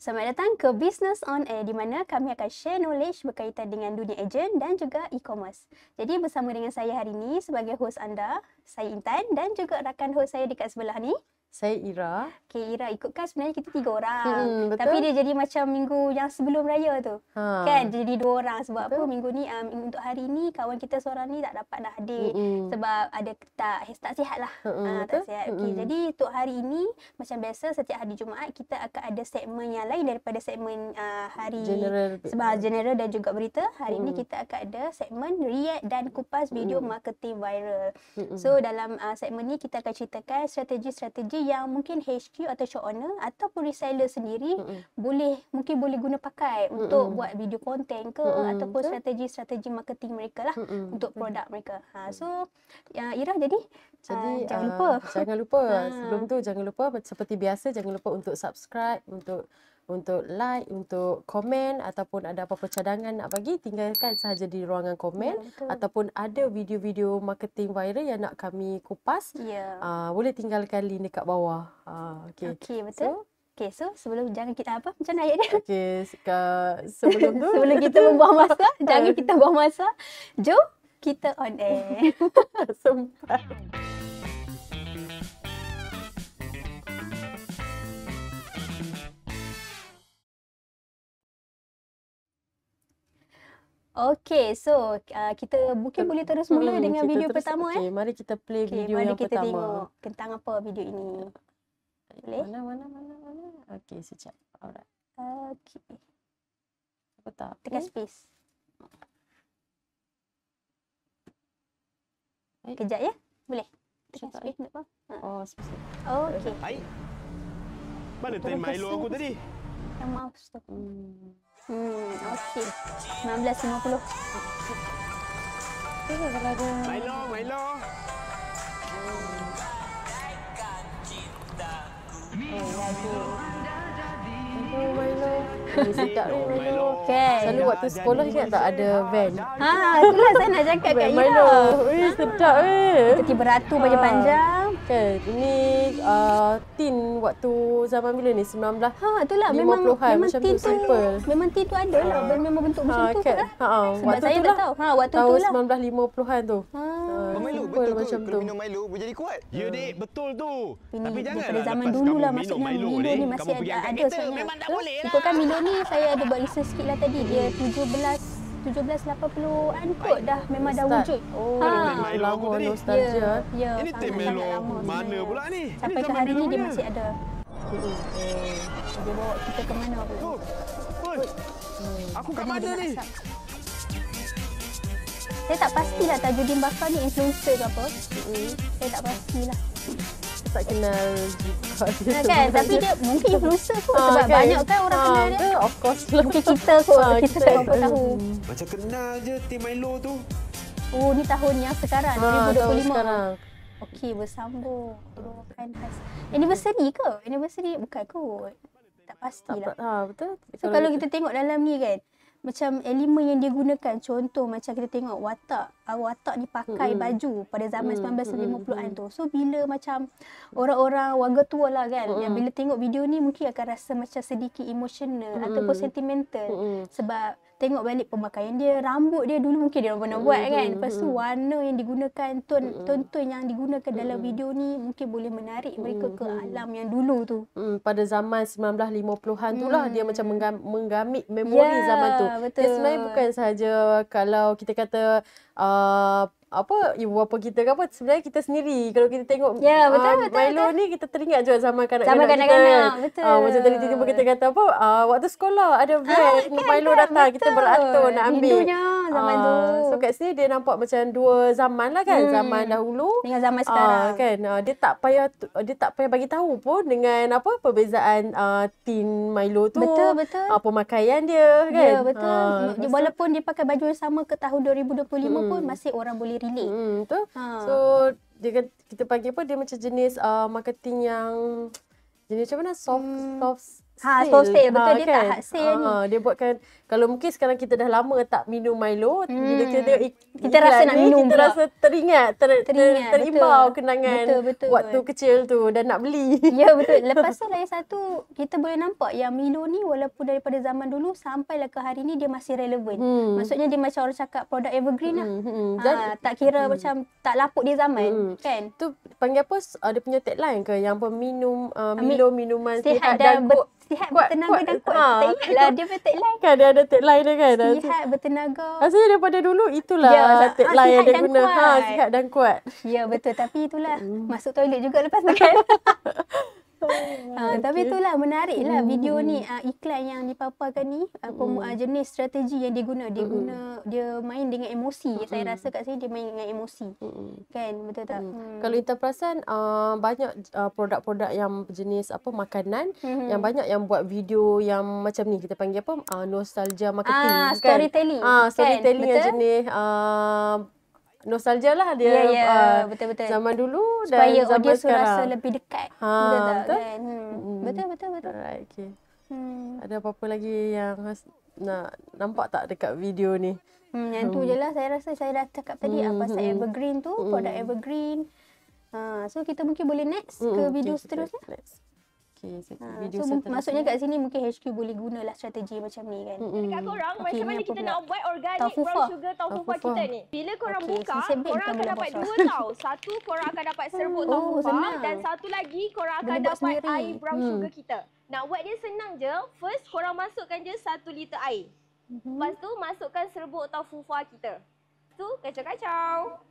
Selamat datang ke Business on Air, di mana kami akan share knowledge berkaitan dengan dunia ejen dan juga e-commerce. Jadi bersama dengan saya hari ini sebagai host anda, saya Intan, dan juga rakan host saya dekat sebelah ni. Saya Ira. Okay, Ira, ikutkan sebenarnya kita 3 orang. Betul. Tapi dia jadi macam minggu yang sebelum raya tu. Kan, jadi 2 orang. Sebab betul. apa minggu ni, untuk hari ni, kawan kita seorang ni tak dapat nak hadir. Sebab ada tak sihat lah. Tak sihat. Okay, jadi untuk hari ini, macam biasa setiap hari Jumaat, kita akan ada segmen yang lain daripada segmen hari general dan juga berita. Hari ini kita akan ada segmen react dan kupas video marketing viral. So dalam segmen ni kita akan ceritakan strategi-strategi yang mungkin HQ atau shop owner ataupun reseller sendiri mungkin boleh guna pakai untuk buat video konten ke ataupun strategi-strategi marketing mereka lah untuk produk mereka. So Ira, jadi jangan lupa. Sebelum tu jangan lupa seperti biasa, jangan lupa untuk subscribe, untuk like, untuk komen, ataupun ada apa-apa cadangan nak bagi, tinggalkan sahaja di ruangan komen. Ataupun ada video-video marketing viral yang nak kami kupas, boleh tinggalkan link dekat bawah. Okey, betul. So sebelum macam mana ayat dia? Sebelum tu sebelum kita membuang masa, jangan kita buang masa. Jom kita on air. Sempat. Okay, so kita mungkin boleh terus mula dengan video pertama. Mari kita play video yang pertama. Mari kita tengok tentang apa video ini. Boleh? Mana. Okay, sekejap. Alright. Okay. Apa tak? Tekan space. Kejap ya. Boleh? Tekan space tak apa? Oh, space. Okay. Hai. Mana time Milo aku tadi? Yang mouse tu. Okey. 1950. Kalau ada Milo. Milo. Sedap ni Milo. Okay. Selalu waktu sekolah ingat tak ada van? Itulah saya nak cakap kat Ira. Milo. Sedap Kita beratur panjang-panjang. Kan, ini tin waktu zaman bila ni? 19 itulah memang macam tin tu simple. Memang tin tu ada lah. Memang bentuk macam tu kan? Sebab Waktu saya tak tahu. Waktu tu lah. Tahun 1950-an tu. Milo simple betul macam tu. tu. Kalau minum Milo boleh jadi kuat. Ya dek, betul tu. Tapi jangan daripada zaman dulu lah, maksudnya Milo ni masih ada sebenarnya. Memang tak boleh lah. Ikutkan Milo ni, saya ada buat research sikit lah tadi. Dia 1780-an kot dah memang dah wujud. Lama nostalgia. Ini tim Milo mana pula ni? Sampai ke hari ni dia masih ada. Dia bawa kita ke mana pula? Aku kat mana ni? Saya tak pastilah Tajudin Bakar ni influencer ke apa. Saya tak pastilah. Tak kenal juga kan? Tapi dia mungkin influencer kot. Sebab banyak kan orang kenal dia. Of course lah. Mungkin kita kot. Kita tak berapa tahu. Macam kenal je tim Milo tu. Ni tahun yang sekarang, 2025. Tahun sekarang. Okey, bersambung. Anniversary ke? Anniversary bukan kot. Tak pastilah. Betul. So kalau kita tengok dalam ni kan, macam elemen yang dia gunakan, contoh macam kita tengok watak ni pakai baju pada zaman 1950-an tu. So bila macam orang-orang warga tua lah kan, yang bila tengok video ni mungkin akan rasa macam sedikit emotional ataupun sentimental. Sebab tengok balik pemakaian dia, rambut dia dulu mungkin dia pernah buat kan. Lepas tu warna yang digunakan, tonton yang digunakan dalam video ni mungkin boleh menarik mereka ke alam yang dulu tu. Pada zaman 1950-an tu lah dia macam menggamit memori zaman tu. Betul. Dia sebenarnya bukan sahaja kalau kita kata ibu bapa kita ke apa, sebenarnya kita sendiri kalau kita tengok Milo ni kita teringat juga zaman kanak-kanak kita. Betul. Macam tadi tiba-tiba kita kata waktu sekolah ada van Milo datang, kita beratur nak ambil. Rindunya zaman tu. So kat sini dia nampak macam dua zaman lah kan. Zaman dahulu dengan zaman sekarang. Kan dia tak payah bagi tahu pun dengan perbezaan tin Milo tu. Betul. Pemakaian dia kan. Ya, betul. Walaupun dia pakai baju yang sama ke tahun 2025 pun masih orang boleh relate. Betul. So kita panggil dia macam jenis marketing yang jenis macam mana sale. for sale. Betul, dia tak hard sale ni. Dia buatkan, kalau mungkin sekarang kita dah lama tak minum Milo, bila kita tengok kita rasa nak minum kita pula. rasa teringat, terimbau kenangan betul. waktu kecil tu dan nak beli. Ya, betul. Lepas tu lagi satu, kita boleh nampak yang Milo ni walaupun daripada zaman dulu sampailah ke hari ni dia masih relevan. Maksudnya dia macam orang cakap produk evergreen lah. Tak kira macam tak lapuk di zaman, kan? Tu panggil apa? Ada punya tagline ke yang peminum Milo minuman sihat dan sihat bertenaga dan kuat. Tak ingatlah dia punya tagline. Kan dia ada tagline dia kan. Sihat bertenaga. Rasanya daripada dulu itulah tagline yang dia guna. Sihat dan kuat. Ya, betul. Tapi itulah masuk toilet juga lepas tu kan. Tapi itulah menariklah video ni, iklan yang dipaparkan ni, jenis strategi yang dia guna. Dia main dengan emosi. Saya rasa kat sini dia main dengan emosi. Kan, betul tak? Kalau kita perasan banyak produk-produk yang jenis makanan yang banyak yang buat video yang macam ni, kita panggil nostalgia marketing, storytelling. Storytelling kan? yang jenis nostalgia lah dia. Betul-betul. Zaman dulu supaya dan zaman audience sekarang rasa lebih dekat. Betul tak? Betul? Kan? Betul. Alright, okay. Ada apa-apa lagi yang nak nampak tak dekat video ni? Yang tu je lah, saya rasa saya dah cakap tadi pasal evergreen tu, produk evergreen. So kita mungkin boleh next ke video seterusnya. Video So maksudnya kat sini mungkin HQ boleh gunalah strategi macam ni kan. Dekat korang macam mana kita nak buat organic Taufufa. brown sugar taufufa kita ni. Bila korang buka, korang akan dapat dua tau. Satu korang akan dapat serbuk taufufa senang. dan satu lagi korang akan Boleh buat dapat sendiri. air brown sugar kita. Nak buat dia senang je. First korang masukkan je 1 liter air. Lepas tu masukkan serbuk taufufa kita. Tu kacau-kacau.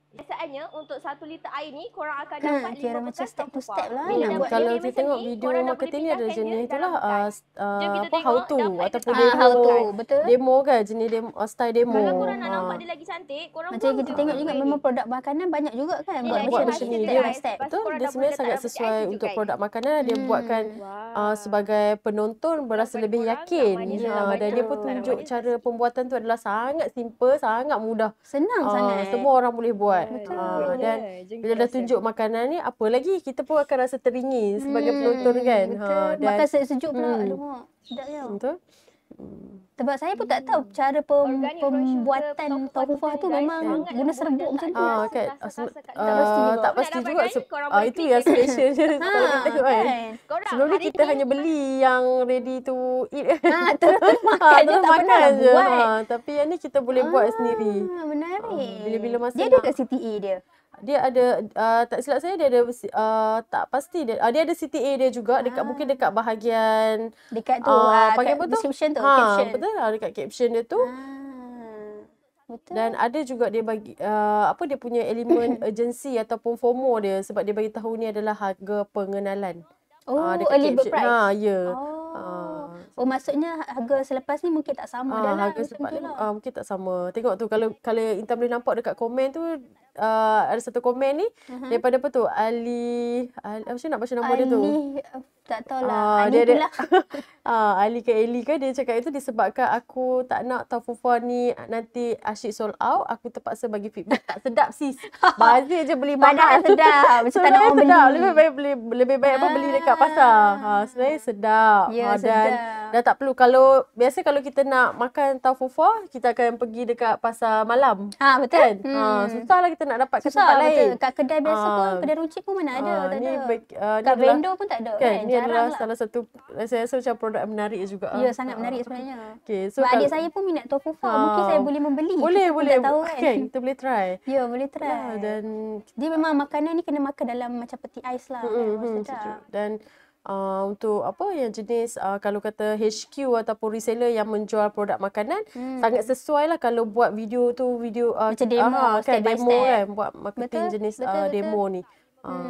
Biasanya untuk 1 liter air ni korang akan dapat 5 kira macam bekas step to taufufa. step lah. Bila Nak dah buat buat kalau dia kita macam tengok ni, video korang dah marketing ni boleh ada pindahkan jenis dia itulah dalam bekas. how to dapat ataupun kita demo. how to, betul. Demo kan, jenis demo, style demo. Kalau korang nak nampak dia lagi cantik, korang Macam buang kita je tengok juga buat memang ni. produk makanan banyak juga kan Dia buat dah Buat macam macam ni ni step dia by step. Lepas tu betul, korang dia dah sebenarnya boleh sangat letak dalam sesuai peti untuk ais produk makanan. Dia buatkan sebagai penonton berasa Sampai lebih korang yakin. nak manis dalam Dan dia baju, pun tak nak tunjuk manis cara pembuatan tu adalah sangat simple, sangat mudah. Senang sangat. Semua orang boleh buat. Betul. Dan Jom bila kita dah rasa. tunjuk makanan ni, apa lagi kita pun akan rasa teringin sebagai penonton kan. Betul. Dan Makan sejuk pula. Aduh, sedap ya. betul. Sebab saya pun tak tahu cara Organic brown sugar pembuatan taufufa tu memang guna serbuk macam tu. Kan tak pasti tak pasti juga. Nak juga. dapatkan, korang boleh Itu klik yang kat special je kalau kita tengok kan. Korang Sebelum ni hari kita hanya beli yang ready to eat. Terus makan je, terus tak pernah makan je. buat. Tapi yang ni kita boleh buat sendiri. Menarik. Bila-bila masa dia ada nak- ke CTA dia? Dia ada tak silap saya dia ada tak pasti dia ada CTA dia juga dekat mungkin dekat bahagian Dekat tu, panggil kat apa tu? description tu, caption. Betul lah dekat caption dia tu. Betul. Dan ada juga dia bagi dia punya elemen urgency ataupun FOMO dia sebab dia bagi tahu ni adalah harga pengenalan. Dekat early bird caption. price. Ya. Oh, maksudnya harga selepas ni mungkin tak sama dah lah. Harga macam sebab tu lah. mungkin tak sama. Tengok tu kalau Intan boleh nampak dekat komen tu ada satu komen ni daripada apa tu? Ali macam nak baca nama dia tu? Ali, tak tahulah. Ali dia tu ada lah. Ali ke Eli ke dia cakap itu disebabkan aku tak nak taufufa ni nanti asyik sold out, aku terpaksa bagi feedback tak sedap sis. Bazir je beli mahal. Padahal sedap. Macam tak nak orang beli. sedap. Lebih baik beli dekat pasar. Sebenarnya sedap. Ya, Dan sedap. dah tak perlu biasa kalau kita nak makan taufufa, kita akan pergi dekat pasar malam. Betul. Kan? Susahlah kita nak dapat kat tempat Susah, lain. betul. Kat kedai biasa pun, kedai runcit pun mana ada. Tak Ni ada. ni Kat adalah- vendor pun tak ada. kan, Kan? ni adalah Jarang lah. salah satu saya rasa macam produk yang menarik juga. Ya, sangat menarik sebenarnya. Okay, so Sebab adik saya pun minat taufufa. Mungkin saya boleh membeli. Boleh, Kita pun boleh. tak tahu kan. Kita boleh try. Ya, boleh try. Dan Dia memang makanan ni kena makan dalam macam peti ais lah. Kan? sejuk. Sedap. Dan untuk yang jenis kalau kata HQ ataupun reseller yang menjual produk makanan sangat sesuai lah kalau buat video Macam demo, step by demo step. kan buat marketing Betul, jenis betul, betul. demo ni.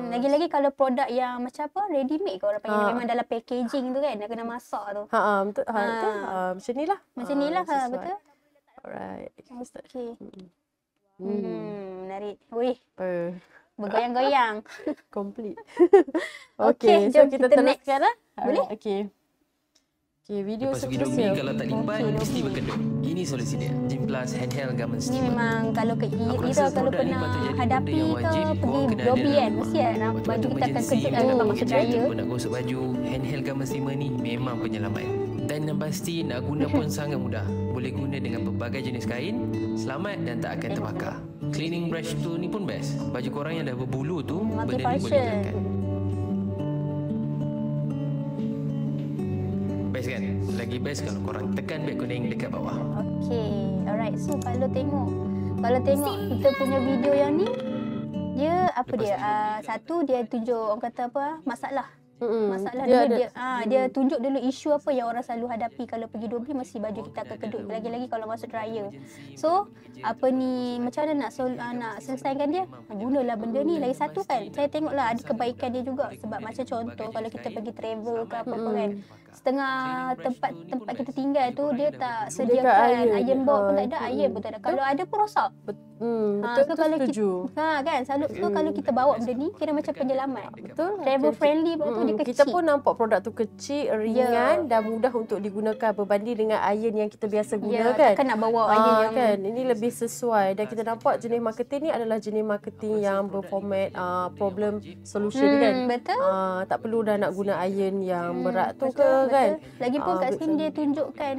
Lagi-lagi kalau produk yang macam apa, ready made ke orang panggil memang dalam packaging tu kan, nak kena masak tu. Betul. Betul. Macam ni lah. Macam ni lah, sesuai. betul. Alright. Okey. Menarik. Wih, Uh, bergoyang-goyang. complete. Okey, so jom kita kita next. teruskan lah. Boleh? Okay. Okay, video Lepas pergi doggy, seterusnya. kalau tak lipat, mesti berkedut. Ini solusi dia. Gym Plus Handheld Garment Ni Steamer. memang kalau ke Aku Ira rasa kalau produk ni pernah patut jadi hadapi benda yang ke wajib pergi korang kena ada lobby dalam kan, rumah. mesti kan Waktu-waktu baju kita akan emergency, kejut kan lepas masuk kerja raya. ataupun nak gosok baju, handheld garment steamer ni memang penyelamat. Dan yang pasti nak guna pun sangat mudah. Boleh guna dengan pelbagai jenis kain, selamat dan tak akan terbakar. Cleaning brush tool ni pun best. Baju korang yang dah berbulu tu, benda ni boleh Multifunction. hilangkan. Best kan? Lagi best kalau korang tekan beg kuning dekat bawah. Okay, alright. So kalau tengok kita punya video yang ni, dia apa Lepas dia? tu, Satu dia tunjuk orang kata apa? Masalah. Masalah Dia dulu ada- dia tunjuk dulu isu apa yang orang selalu hadapi kalau pergi doggy, mesti baju kita akan kedut, lagi-lagi kalau masuk raya. So apa ni, macam mana nak selesaikan dia? Gunalah benda ni. Lagi satu kan, saya tengoklah ada kebaikan dia juga, sebab macam contoh kalau kita pergi travel ke apa-apa kan, setengah tempat kita tinggal tu dia tak sediakan iron box pun tak ada, iron pun tak ada. Kalau ada pun rosak. Betul, so tu kalau setuju. kan selalu so kalau kita bawa benda ni kira macam penyelamat. Betul. Travel friendly pun tu dia kecil. Kita pun nampak produk tu kecil, ringan dan mudah untuk digunakan berbanding dengan iron yang kita biasa guna kan. Takkan nak bawa iron yang kan. Ini lebih sesuai dan kita nampak jenis marketing ni adalah jenis marketing yang berformat problem solution kan. Betul. Tak perlu dah nak guna iron yang berat tu Betul, kan. Lagipun kat sini dia tunjukkan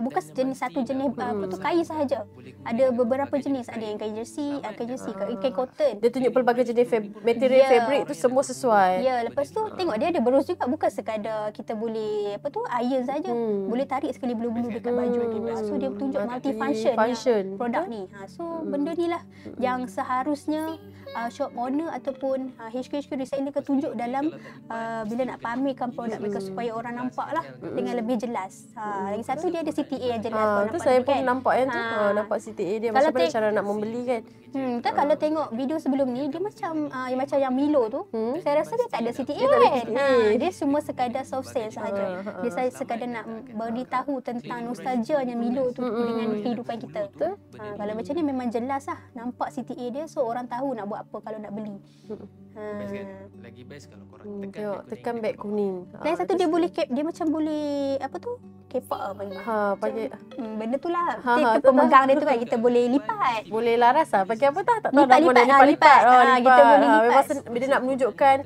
bukan satu jenis apa tu kain sahaja. Ada beberapa jenis, ada yang kain jersey, kain cotton. Dia tunjuk pelbagai jenis material Ya. fabric tu semua sesuai. Ya, lepas tu tengok dia ada berus juga, bukan sekadar kita boleh apa tu iron saja. Boleh tarik sekali bulu-bulu dekat baju ni. So dia tunjuk multi-function produk ni. So benda ni lah yang seharusnya shop owner ataupun HQ reseller ke tunjuk dalam bila nak pamerkan produk mereka supaya orang nampak lah dengan lebih jelas. Lagi satu dia ada CTA yang jelas. Kau Tu nampak saya tu pun kan? nampak yang tu. Nampak CTA dia Kalau macam mana cara nak membeli kan. Kan kalau tengok video sebelum ni dia macam yang Milo tu, saya rasa dia tak ada CTA kan. Dia semua sekadar soft sale sahaja. Dia sekadar nak beritahu tentang nostalgianya Milo tu dengan kehidupan kita. Kalau macam ni memang jelas lah nampak CTA dia, so orang tahu nak buat apa kalau nak beli. Best kan? Lagi best kalau korang Tekan beg kuning. Dan satu dia boleh dia macam boleh apa tu? Kepak lah panggil. Pakai Benda tu lah. tu Pemegang dia tu kan kita boleh lipat. boleh laras lah. Pakai apa tak? Tak tahu Lipat, nama dia. lipat. Lipat. Kita boleh lipat. Memang dia nak menunjukkan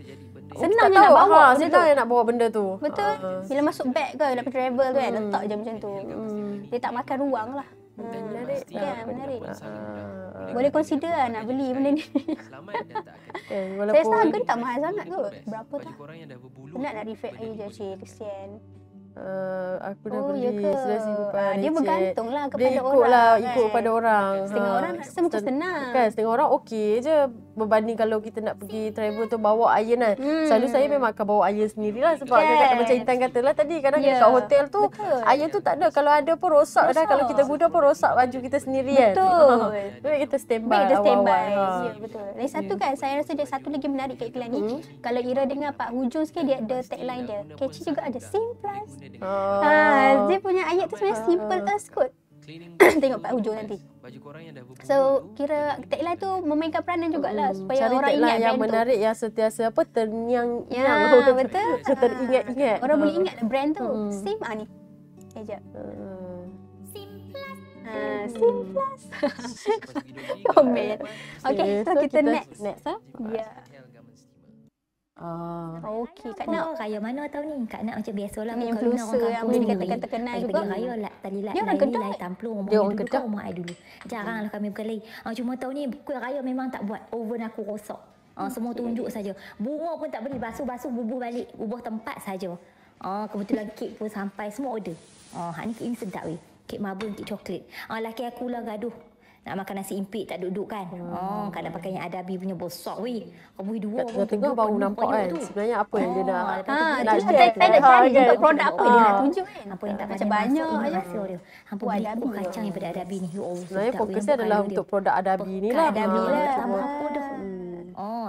Senang tak je nak tahu, bawa benda senang tu. je nak bawa benda tu. Betul. Bila masuk bag ke, nak pergi travel tu kan, letak je macam tu. Dia tak makan ruang lah. Menarik. Kan, menarik. Boleh consider lah nak beli benda ni. selamat dan tak akan Kan, Saya walaupun rasa harga ni tak mahal sangat kot. Berapa baju tak? korang yang dah berbulu. Penat nak reflect air je, cik. Kesian. aku dah Oh, beli, ya ke? sudah simpan. Dia Cik. bergantung lah Dia kepada ikut orang. lah, kan? ikut pada orang. Setengah orang rasa macam senang. Kan, setengah orang okey je berbanding kalau kita nak pergi travel tu bawa iron kan. Selalu saya memang akan bawa iron sendirilah sebab Kan. kadang macam Intan kata lah tadi, kadang Ya, kat hotel tu betul. iron tu tak ada. Kalau ada pun rosak dah. Kalau kita guna pun rosak baju kita sendiri kan. Betul. Baik kita standby Baik, dia standby. awal-awal. Ya, betul. Lagi satu kan, saya rasa dia satu lagi menarik kat iklan ni. Kalau Ira dengar Pak hujung sikit, dia ada tagline dia. Catchy juga ada. Simple. Dia punya ayat tu sebenarnya simple as kot. Tengok Pak hujung nanti. Baju korang yang dah berbulu. So, kira tagline tu memainkan peranan jugalah supaya Cari orang tagline ingat yang brand menarik yang sentiasa apa Ya, terngiang-ngiang. betul. Teringat-ingat. Orang boleh ingat brand tu. Sim ni. Sekejap. Simplus. Komen. Okay, so kita next. Next ah. Ya. Okey, Kak Nak. Raya mana tahun ni? Kak Nak macam biasalah. Ni muka influencer orang yang kampung mesti ni. katakan terkenal Saya juga. pergi raya lah. Tadi lah. Dia orang Kedah. Lai tamplung. Dia orang dulu Kedah. kan rumah I dulu. Jarang lah kami berkali. Cuma tahun ni kuih raya memang tak buat. Oven aku rosak. Semua tunjuk saja. Bunga pun tak beli. Basuh-basuh bubuh balik. Ubah tempat saja. Kebetulan kek pun sampai. Semua order. Hak ni kek ni sedap weh. Kek marble, kek coklat. Laki aku lah gaduh. Nak makan nasi impit tak duduk kan. Kadang pakai yang Adabi punya besar weh. Kamu dua Kat tengah baru nampak kan sebenarnya apa yang dia nak Nak saya nak cari juga produk apa dia nak tunjuk kan. Apa yang tak macam banyak je. je. Dia. Hampa beli Adabi kacang daripada Adabi ni. Ya Allah. Sebenarnya sedap fokusnya weh, adalah nampak untuk produk Adabi ni lah. Adabi lah. Tambah apa dah.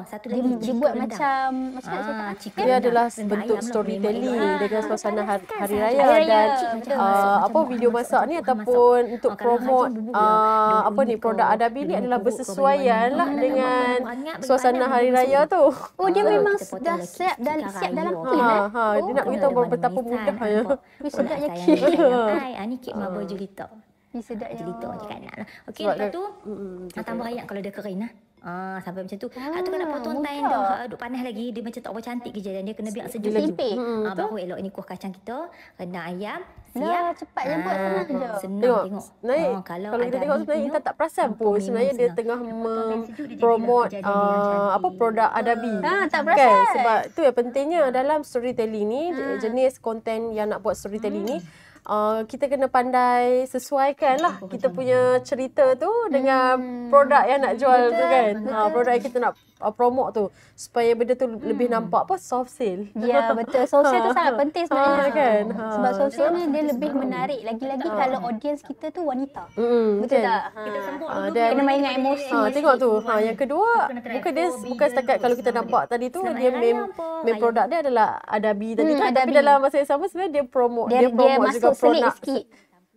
Satu Dia, lagi dia buat macam nak cakap chicken Dia adalah rendang. bentuk Ayam lah, storytelling memang dengan suasana hari Hari raya raya. dan Macam apa video masak ni ataupun untuk promote apa ni produk Adabi ni adalah bersesuaian lah dengan suasana hari raya tu. Oh, dia memang dah siap dalam kit Dia nak beritahu betapa mudahnya. Sedapnya Ni kek marble jelita. Sedapnya. Jelita macam kanak lah. Okey, Sebab lepas tu tambah ayam kalau dia kering lah. Sampai macam tu. Tu kena potong time dah. Duk panas lagi. Dia macam tak apa cantik kerja. Dan dia kena biar sejuk. Baru elok ni kuah kacang kita. Rendang ayam. Siap. Cepat je buat, senang je. Senang tengok. Sebenarnya kalau kita tengok sebenarnya kita tak perasan pun sebenarnya dia tengah mempromote apa produk Adabi. Tak perasan. Kan? Sebab tu yang pentingnya dalam storytelling ni, jenis konten yang nak buat storytelling ni, kita kena pandai sesuaikan lah kita punya cerita tu dengan produk yang nak jual tu kan. Produk yang kita nak promote tu supaya benda tu lebih nampak apa soft sale. Ya, betul. Sosial tu sangat penting sebenarnya. Kan? Sebab sosial ni dia lebih menarik. Lagi-lagi kalau audiens kita tu wanita. Betul kan? tak? Dan Kena main dengan emosi. tengok tu. Yang kedua, bukan setakat kalau kita nampak tadi tu dia main produk dia adalah Adabi tadi kan. Tapi dalam masa yang sama sebenarnya dia promote Dia juga masuk selit produk sikit.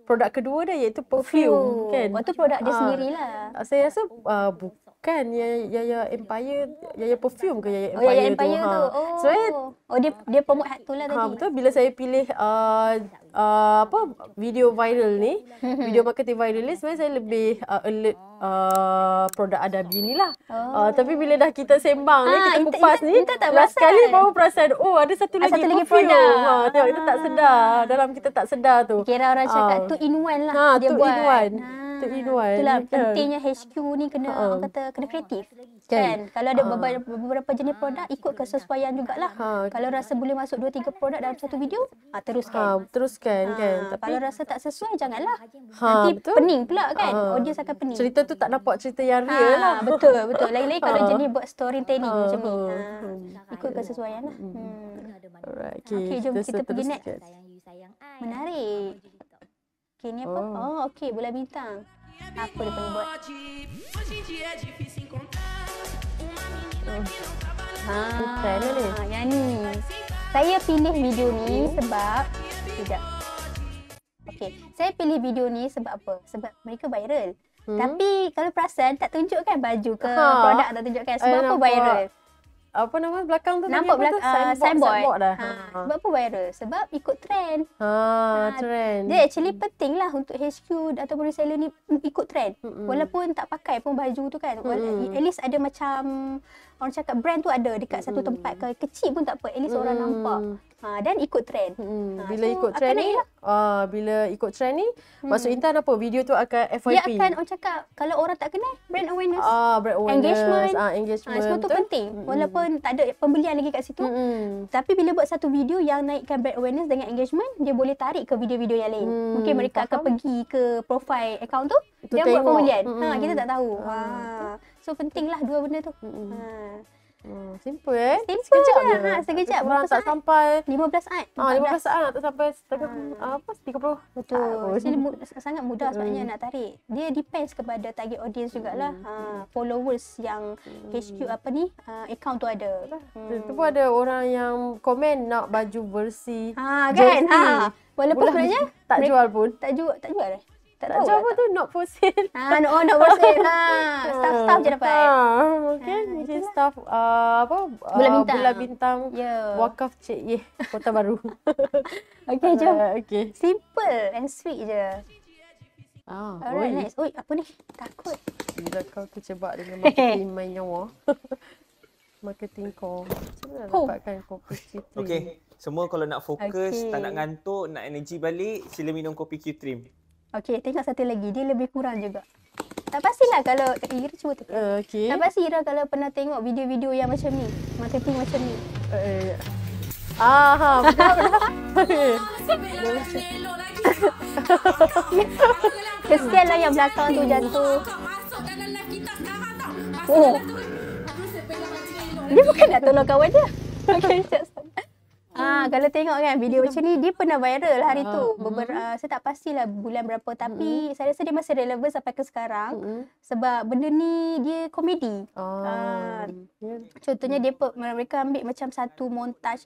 Produk kedua dia iaitu perfume kan. Itu produk dia sendirilah. Saya rasa bukan Yaya Empire, Yaya Perfume ke Yaya Empire, Yaya Empire tu. Sebenarnya dia promote hat tu lah tadi. betul, bila saya pilih apa video viral ni, video marketing viral ni, sebenarnya saya lebih alert produk Adabi ni lah. Tapi bila dah kita sembang ni, kita kupas ni, last sekali baru perasan, ada satu lagi produk. Tengok, kita tak sedar, dalam kita tak sedar tu. Kira orang cakap tu in one lah dia buat. Two in one. Itulah pentingnya HQ ni kena orang kata kena kreatif. Kan? Kalau ada beberapa jenis produk ikut kesesuaian jugalah. Kalau rasa boleh masuk 2-3 produk dalam satu video, teruskan. Teruskan kan. Tapi kalau rasa tak sesuai janganlah. Nanti betul. pening pula kan. Audiens akan pening. Cerita tu tak nampak cerita yang real lah. Betul. Lain-lain kalau jenis buat storytelling macam ni. Ikut kesesuaian lah. Alright, Okay, jom kita pergi next. Sayang you sayang I. Menarik. Okay, ni apa? Okay, bola bintang. Apa dia boleh buat? Bukan lah ni. Yang ni. Saya pilih video ni sebab... Sekejap. Okay, saya pilih video ni sebab apa? Sebab mereka viral. Tapi kalau perasan tak tunjukkan baju ke produk tak tunjukkan. Sebab apa viral? Apa nama belakang tu? Nampak belakang signboard dah. Sebab apa viral? Sebab ikut trend. Trend. Dia actually penting lah untuk HQ ataupun reseller ni ikut trend. Walaupun tak pakai pun baju tu kan. At least ada macam orang cakap brand tu ada dekat satu tempat ke kecil pun tak apa. At least orang nampak. Dan ikut trend. Bila ikut trend ni, bila ikut trend ni, maksud Intan apa? Video tu akan FYP. Dia akan orang cakap kalau orang tak kenal, brand awareness. Brand awareness. Engagement. Semua tu penting. Walaupun tak ada pembelian lagi kat situ. Tapi bila buat satu video yang naikkan brand awareness dengan engagement, dia boleh tarik ke video-video yang lain. Mungkin mereka akan pergi ke profile account tu, dia buat pembelian. Kita tak tahu. So pentinglah dua benda tu. Simple Sekejap je. Sekejap. Orang tak sampai 15 saat. 15 saat tak sampai 30. Betul. Sangat mudah sebenarnya nak tarik. Dia depends kepada target audience jugalah. Followers yang HQ account tu ada. Tu pun ada orang yang komen nak baju bersih. Kan? Walaupun sebenarnya tak jual pun. Tak jual Tak jual pun tu not for sale. Not for sale. Staff je dapat. Mungkin mungkin staff Bola Bintang. Wakaf Cik Ye Kota Baru. Okey, jom. Okey. Simple and sweet je. Alright, next. Apa ni? Takut. Bila kau terjebak dengan marketing main nyawa. Marketing kau. Macam mana dapatkan kopi Q3? Okey. Semua kalau nak fokus, tak nak ngantuk, nak energi balik, sila minum kopi Q3. Okey, tengok satu lagi. Dia lebih kurang juga. Tak pastilah kalau Ira cuba tekan. Tak pasti Ira kalau pernah tengok video-video yang macam ni. Marketing macam ni. Kesianlah yang belakang tu jatuh. Dia bukan nak tolong kawan dia. Okey, sekejap. Kalau tengok kan video macam ni, dia pernah viral hari tu. Saya tak pastilah bulan berapa, tapi saya rasa dia masih relevan sampai ke sekarang. Sebab benda ni dia komedi. Contohnya mereka ambil macam satu montaj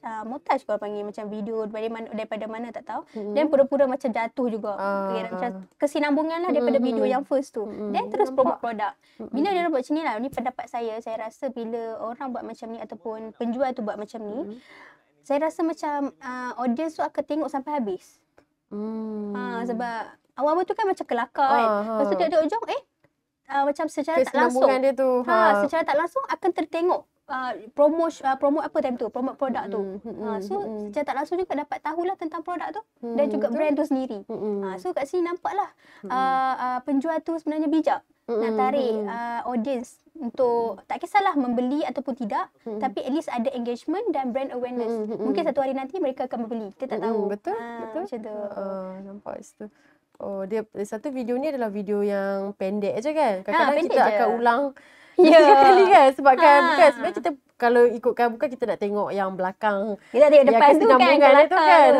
kalau panggil, macam video daripada mana tak tahu. Dan pura-pura macam jatuh juga. Macam kesinambungan lah daripada video yang first tu. Dan terus promote produk. Bila dia buat macam ni lah, ni pendapat saya rasa bila orang buat macam ni ataupun penjual tu buat macam ni, saya rasa macam audience tu akan tengok sampai habis. Sebab awal-awal tu kan macam kelakar kan. Lepas tu dia ujung macam secara tak langsung. Dia tu. Secara tak langsung akan tertengok promote apa time tu, promote produk tu. So secara tak langsung juga dapat tahulah tentang produk tu dan juga brand tu sendiri. So kat sini nampaklah penjual tu sebenarnya bijak nak tarik audience untuk tak kisahlah membeli ataupun tidak, tapi at least ada engagement dan brand awareness. Mungkin satu hari nanti mereka akan membeli, kita tak tahu. Betul. Macam tu. Nampak situ. Dia satu video ni adalah video yang pendek aja kan. Kadang-kadang kita akan ulang 3 kali kan, sebabkan bukan sebenarnya kita kalau ikutkan bukan kita nak tengok yang belakang, kita tengok depan tu kan, itu kan.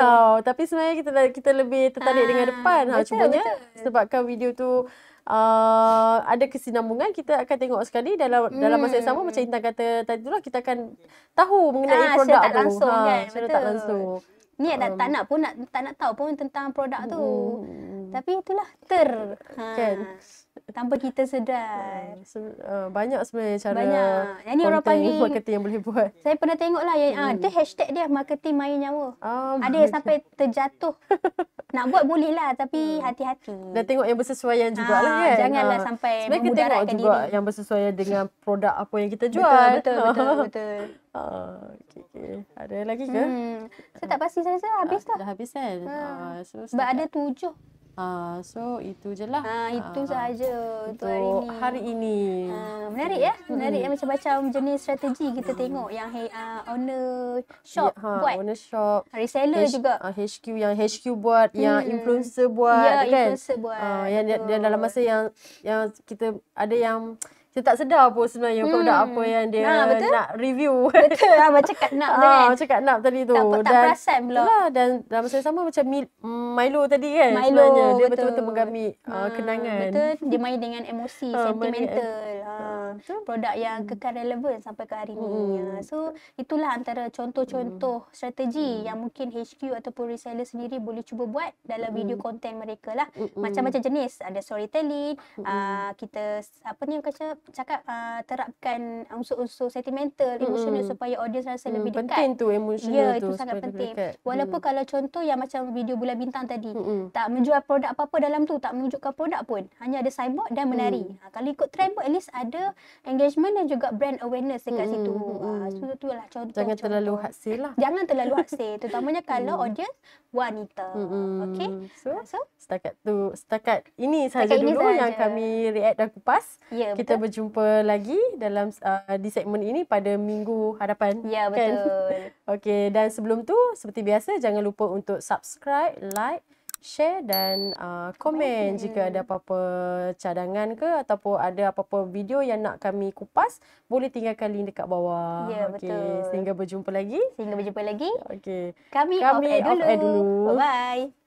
Tapi sebenarnya kita lebih tertarik dengan depan. Cumanya sebabkan video tu ada kesinambungan, kita akan tengok sekali dalam masa yang sama. Macam Intan kata tadi tu lah, kita akan tahu mengenai produk tu secara tak langsung. Ni tak nak tahu pun tentang produk tu. Tapi itulah kan. Tanpa kita sedar. Banyak sebenarnya cara content marketing yang boleh buat. Saya pernah tengok lah ada hashtag dia marketing main nyawa. Ada yang sampai terjatuh. Nak buat boleh lah, tapi hati-hati. Dan tengok yang bersesuaian jugalah kan. Janganlah sampai memudaratkan diri. Juga yang bersesuaian dengan produk apa yang kita jual. Betul. Okay. Ada lagi ke? Saya tak pasti, saya rasa habis dah. Dah habis kan? Sebab ada 7. So itu je lah. Itu sahaja untuk hari ini. Menarik ya? Menarik macam-macam jenis strategi kita tengok yang owner shop buat. Owner shop. Reseller juga. Yang HQ buat, yang influencer buat kan. Influencer buat. Yang dalam masa yang kita ada yang kita tak sedar pun sebenarnya produk apa yang dia nak review. Betul lah, macam kat nap tu kan. Macam kat nap tadi tu. Tak perasan pula. Dan dalam masa yang sama macam Milo tadi kan. Sebenarnya dia betul-betul mengambil kenangan. Betul, dia main dengan emosi, sentimental. Produk yang kekal relevan sampai ke hari ni. So itulah antara contoh-contoh strategi yang mungkin HQ ataupun reseller sendiri boleh cuba buat dalam video konten mereka lah. Macam-macam jenis. Ada storytelling, kita cakap terapkan unsur-unsur sentimental, emosional supaya audience rasa lebih dekat. Penting tu emosional tu. Itu sangat penting. Walaupun kalau contoh yang macam video Bulan Bintang tadi, tak menjual produk apa-apa dalam tu, tak menunjukkan produk pun, hanya ada signboard dan menari. Kalau ikut trend pun at least ada engagement dan juga brand awareness dekat situ. Itulah contoh. Jangan terlalu hasil lah. Jangan terlalu hasil, terutamanya kalau audience wanita. Okay? So setakat ini sahaja dulu yang kami react dan kupas. Kita berjumpa lagi dalam di segmen ini pada minggu hadapan. Ya, betul. Kan? Okey, dan sebelum tu seperti biasa jangan lupa untuk subscribe, like, share dan komen jika ada apa-apa cadangan ke ataupun ada apa-apa video yang nak kami kupas, boleh tinggalkan link dekat bawah. Ya, betul. Sehingga berjumpa lagi. Okey. Kami Kami off air dulu. Bye-bye.